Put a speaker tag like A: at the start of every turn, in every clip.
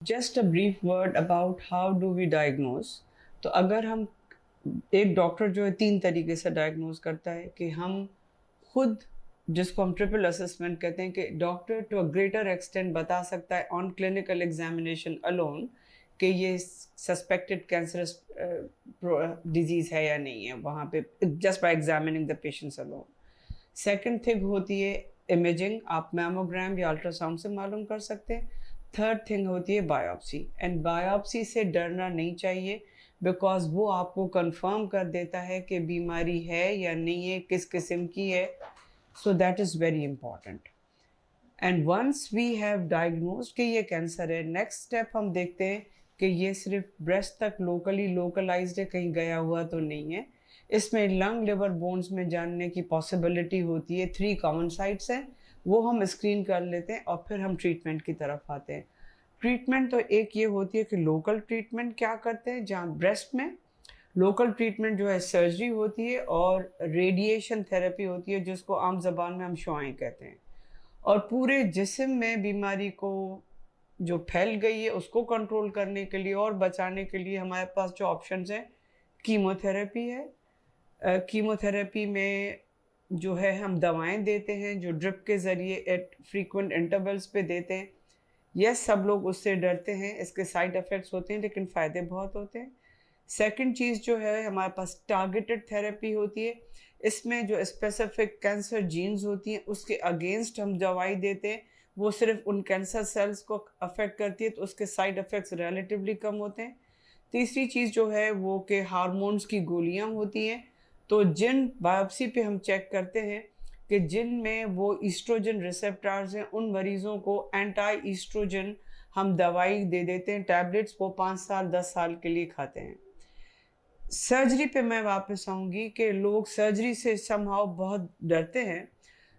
A: Just a brief word about how do we diagnose. तो अगर हम एक डॉक्टर जो है तीन तरीके से डायग्नोज करता है कि हम खुद, जिसको हम ट्रिपल असेसमेंट कहते हैं, कि doctor to a greater extent बता सकता है ऑन क्लिनिकल एग्जामिनेशन अलोन कि ये सस्पेक्टेड कैंसरस डिजीज है या नहीं है, वहाँ पे just by examining the patients alone. Second thing होती है इमेजिंग, आप मैमोग्राम या अल्ट्रासाउंड से मालूम कर सकते हैं। थर्ड थिंग होती है बायोप्सी, एंड बायोप्सी से डरना नहीं चाहिए बिकॉज वो आपको कंफर्म कर देता है कि बीमारी है या नहीं है, किस किस्म की है। So that is very important. And once we have diagnose कि ये कैंसर है, नेक्स्ट स्टेप हम देखते हैं कि ये सिर्फ ब्रेस्ट तक लोकली लोकलाइज्ड है, कहीं गया हुआ तो नहीं है। इसमें लंग, लिवर, बोन्स में जानने की पॉसिबिलिटी होती है। 3 कॉमन साइट्स हैं, वो हम स्क्रीन कर लेते हैं और फिर हम ट्रीटमेंट की तरफ आते हैं। ट्रीटमेंट तो एक ये होती है कि लोकल ट्रीटमेंट क्या करते हैं, जहाँ ब्रेस्ट में लोकल ट्रीटमेंट जो है सर्जरी होती है और रेडिएशन थेरेपी होती है, जिसको आम जबान में हम शुआएं कहते हैं। और पूरे जिस्म में बीमारी को जो फैल गई है उसको कंट्रोल करने के लिए और बचाने के लिए हमारे पास जो ऑप्शंस हैं, कीमोथेरेपी है। कीमोथेरेपी में जो है हम दवाएं देते हैं जो ड्रिप के ज़रिए एट फ्रीक्वेंट इंटरवल्स पे देते हैं। यस, सब लोग उससे डरते हैं, इसके साइड इफ़ेक्ट्स होते हैं, लेकिन फ़ायदे बहुत होते हैं। सेकंड चीज़ जो है, हमारे पास टारगेटेड थेरेपी होती है। इसमें जो स्पेसिफिक कैंसर जीन्स होती हैं उसके अगेंस्ट हम दवाई देते हैं। वो सिर्फ उन कैंसर सेल्स को अफेक्ट करती है, तो उसके साइड इफ़ेक्ट्स रिलेटिवली कम होते हैं। तीसरी चीज़ जो है वो कि हार्मोन्स की गोलियां होती हैं। तो जिन बायोप्सी पे हम चेक करते हैं कि जिन में वो ईस्ट्रोजन रिसेप्टर्स हैं, उन मरीज़ों को एंटी ईस्ट्रोजन हम दवाई दे देते हैं, टैबलेट्स, वो 5 साल 10 साल के लिए खाते हैं। सर्जरी पे मैं वापस आऊँगी कि लोग सर्जरी से समहाउ बहुत डरते हैं।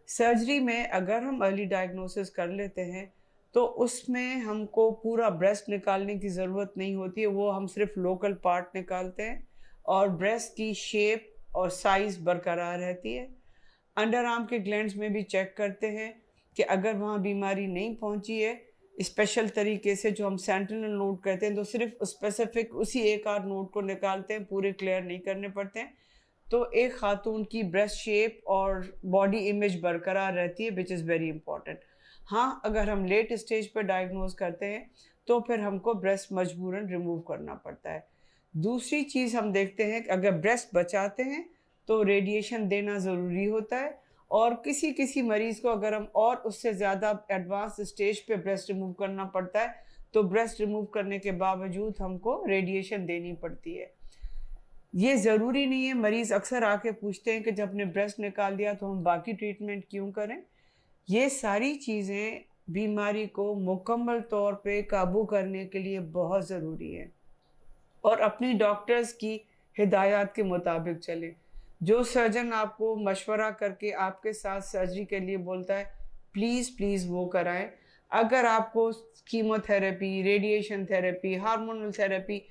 A: सर्जरी में अगर हम अर्ली डायग्नोसिस कर लेते हैं तो उसमें हमको पूरा ब्रेस्ट निकालने की ज़रूरत नहीं होती है, वो हम सिर्फ लोकल पार्ट निकालते हैं और ब्रेस्ट की शेप और साइज़ बरकरार रहती है। अंडर आर्म के ग्लैंड्स में भी चेक करते हैं कि अगर वहाँ बीमारी नहीं पहुँची है, स्पेशल तरीके से जो हम सेंटिनल नोड कहते हैं, तो सिर्फ स्पेसिफिक उसी एक आध नोड को निकालते हैं, पूरे क्लियर नहीं करने पड़ते हैं। तो एक खातून की ब्रेस्ट शेप और बॉडी इमेज बरकरार रहती है, विच इज़ वेरी इंपॉर्टेंट। हाँ, अगर हम लेट स्टेज पर डायग्नोज करते हैं तो फिर हमको ब्रेस्ट मजबूरन रिमूव करना पड़ता है। दूसरी चीज़ हम देखते हैं कि अगर ब्रेस्ट बचाते हैं तो रेडिएशन देना ज़रूरी होता है, और किसी किसी मरीज़ को अगर हम और उससे ज़्यादा एडवांस स्टेज पे ब्रेस्ट रिमूव करना पड़ता है तो ब्रेस्ट रिमूव करने के बावजूद हमको रेडिएशन देनी पड़ती है। ये ज़रूरी नहीं है, मरीज़ अक्सर आके पूछते हैं कि जब हमने ब्रेस्ट निकाल दिया तो हम बाकी ट्रीटमेंट क्यों करें। ये सारी चीज़ें बीमारी को मुकम्मल तौर पे काबू करने के लिए बहुत ज़रूरी है, और अपनी डॉक्टर्स की हिदायत के मुताबिक चलें। जो सर्जन आपको मशवरा करके आपके साथ सर्जरी के लिए बोलता है, प्लीज़ प्लीज़ वो कराएं। अगर आपको chemotherapy, radiation therapy, hormonal therapy,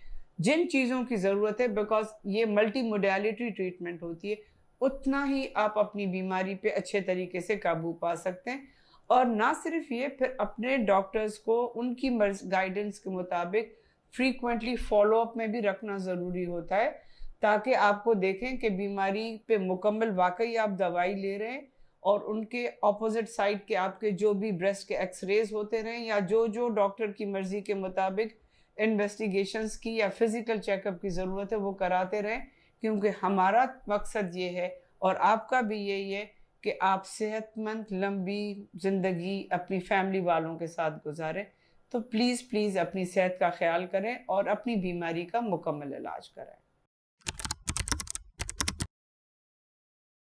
A: जिन चीज़ों की ज़रूरत है, बिकॉज ये मल्टी मोडालिटी ट्रीटमेंट होती है, उतना ही आप अपनी बीमारी पे अच्छे तरीके से काबू पा सकते हैं। और ना सिर्फ ये, फिर अपने डॉक्टर्स को उनकी गाइडेंस के मुताबिक फ्रीक्वेंटली फॉलोअप में भी रखना ज़रूरी होता है, ताकि आपको देखें कि बीमारी पे मुकम्मल वाकई आप दवाई ले रहे हैं, और उनके ऑपोजिट साइड के आपके जो भी ब्रेस्ट के एक्सरेज होते रहें, या जो जो डॉक्टर की मर्ज़ी के मुताबिक इन्वेस्टिगेशंस की या फिज़िकल चेकअप की ज़रूरत है वो कराते रहें। क्योंकि हमारा मकसद ये है और आपका भी यही है कि आप सेहतमंद लंबी ज़िंदगी अपनी फैमिली वालों के साथ गुजारें। तो प्लीज़ प्लीज़ अपनी सेहत का ख्याल करें और अपनी बीमारी का मुकम्मल इलाज करें।